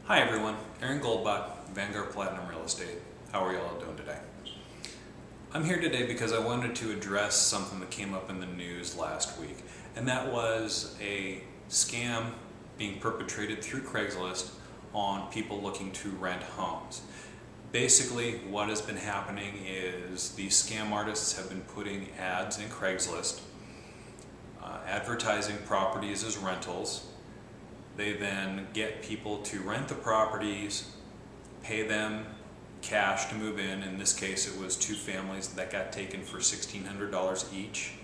Hi everyone, Aaron Goldbach, Vanguard Platinum Real Estate. How are y'all doing today? I'm here today because I wanted to address something that came up in the news last week, and that was a scam being perpetrated through Craigslist on people looking to rent homes. Basically, what has been happening is these scam artists have been putting ads in Craigslist, advertising properties as rentals. They then get people to rent the properties, pay them cash to move in. In this case, it was two families that got taken for $1,600 each.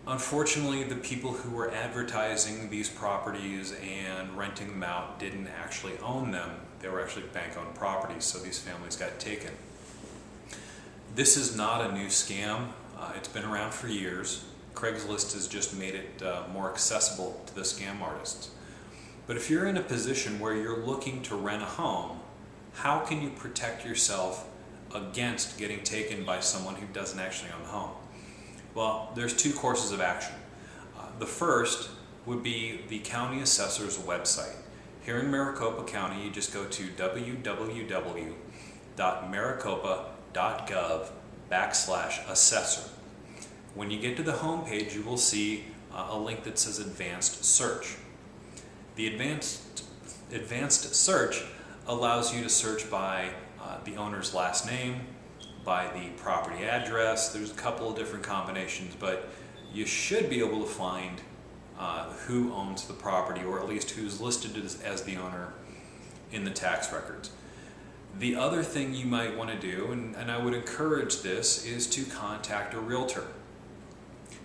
Unfortunately, the people who were advertising these properties and renting them out didn't actually own them. They were actually bank-owned properties, so these families got taken. This is not a new scam. It's been around for years. Craigslist has just made it more accessible to the scam artists. But if you're in a position where you're looking to rent a home, how can you protect yourself against getting taken by someone who doesn't actually own the home? Well, there's two courses of action. The first would be the county assessor's website. Here in Maricopa County, you just go to www.maricopa.gov/assessor. When you get to the home page, you will see a link that says Advanced Search. The advanced search allows you to search by the owner's last name, by the property address. There's a couple of different combinations, but you should be able to find who owns the property, or at least who's listed as the owner in the tax records. The other thing you might want to do, and I would encourage this, is to contact a realtor.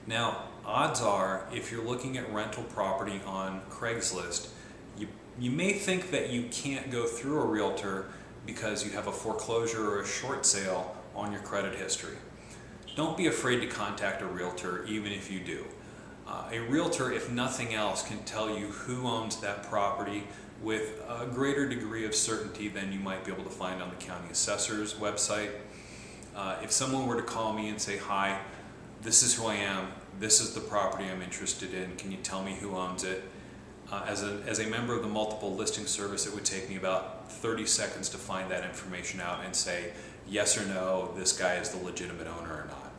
Now, odds are, if you're looking at rental property on Craigslist, you may think that you can't go through a realtor because you have a foreclosure or a short sale on your credit history. Don't be afraid to contact a realtor even if you do. A realtor, if nothing else, can tell you who owns that property with a greater degree of certainty than you might be able to find on the county assessor's website. If someone were to call me and say, "Hi, this is who I am, this is the property I'm interested in, can you tell me who owns it?" As a member of the multiple listing service, it would take me about 30 seconds to find that information out and say yes or no, this guy is the legitimate owner or not.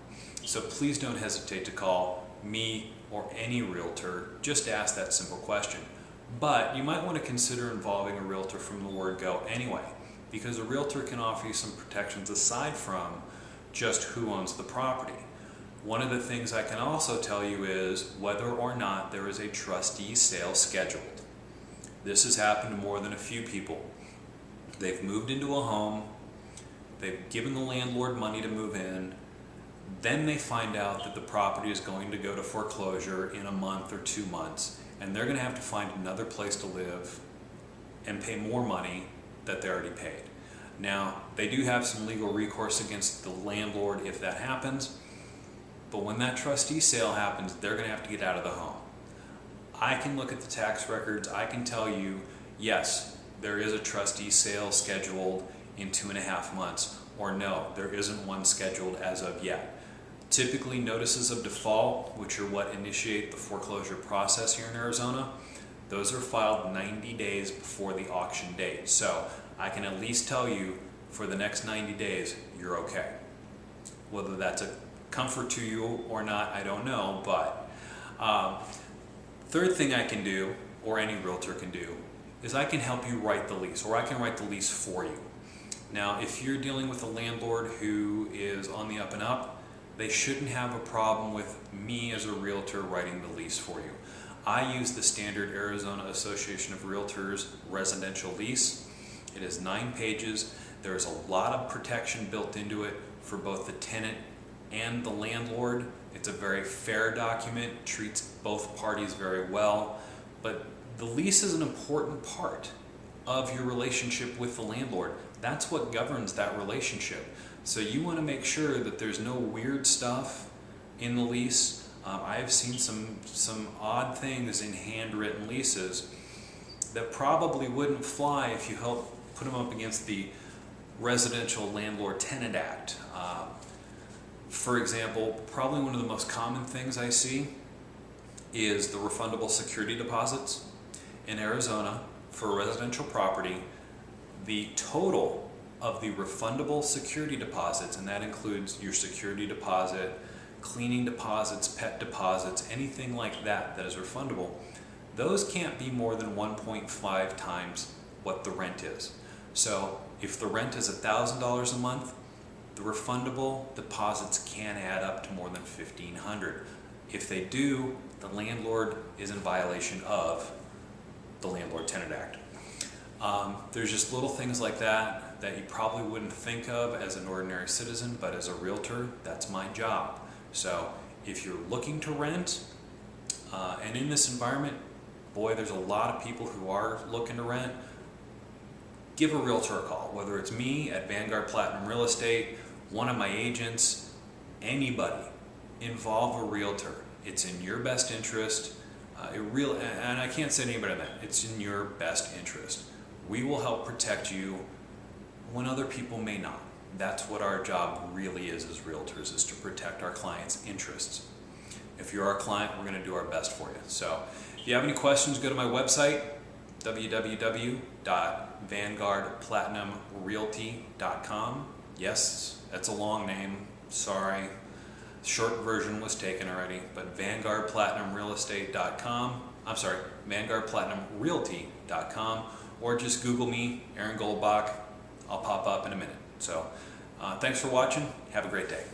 So please don't hesitate to call me or any realtor just to ask that simple question. But you might want to consider involving a realtor from the word go anyway, because a realtor can offer you some protections aside from just who owns the property. One of the things I can also tell you is whether or not there is a trustee sale scheduled. This has happened to more than a few people. They've moved into a home, they've given the landlord money to move in, then they find out that the property is going to go to foreclosure in a month or 2 months, and they're going to have to find another place to live and pay more money that they already paid. Now, they do have some legal recourse against the landlord if that happens, but when that trustee sale happens, they're going to have to get out of the home. I can look at the tax records, I can tell you, yes, there is a trustee sale scheduled in 2.5 months, or no, there isn't one scheduled as of yet. Typically, notices of default, which are what initiate the foreclosure process here in Arizona, those are filed 90 days before the auction date. So I can at least tell you for the next 90 days, you're okay. Whether that's a comfort to you or not, I don't know, but third thing I can do, or any realtor can do, is I can help you write the lease, or I can write the lease for you. Now, if you're dealing with a landlord who is on the up and up, they shouldn't have a problem with me as a realtor writing the lease for you. I use the standard Arizona Association of Realtors residential lease. It is 9 pages. There's a lot of protection built into it for both the tenant and the landlord. It's a very fair document, treats both parties very well, but the lease is an important part of your relationship with the landlord. That's what governs that relationship. So you want to make sure that there's no weird stuff in the lease. I've seen some odd things in handwritten leases that probably wouldn't fly if you put them up against the Residential Landlord-Tenant Act. For example, probably one of the most common things I see is the refundable security deposits. In Arizona, for a residential property, the total of the refundable security deposits, and that includes your security deposit, cleaning deposits, pet deposits, anything like that that is refundable, those can't be more than 1.5 times what the rent is. So if the rent is $1,000 a month, the refundable deposits can add up to more than $1,500. If they do, the landlord is in violation of the Landlord-Tenant Act. There's just little things like that that you probably wouldn't think of as an ordinary citizen, but as a realtor, that's my job. So if you're looking to rent, and in this environment, boy, there's a lot of people who are looking to rent, give a realtor a call, whether it's me at Vanguard Platinum Real Estate, one of my agents, anybody. Involve a realtor. It's in your best interest. And I can't say anybody that. It's in your best interest. We will help protect you when other people may not. That's what our job really is as realtors, is to protect our clients' interests. If you're our client, we're going to do our best for you. So if you have any questions, go to my website, www.vanguardplatinumrealty.com. Yes, that's a long name. Sorry. Short version was taken already, but vanguardplatinumrealestate.com. I'm sorry, vanguardplatinumrealty.com, or just Google me, Aaron Goldbach. I'll pop up in a minute. So thanks for watching. Have a great day.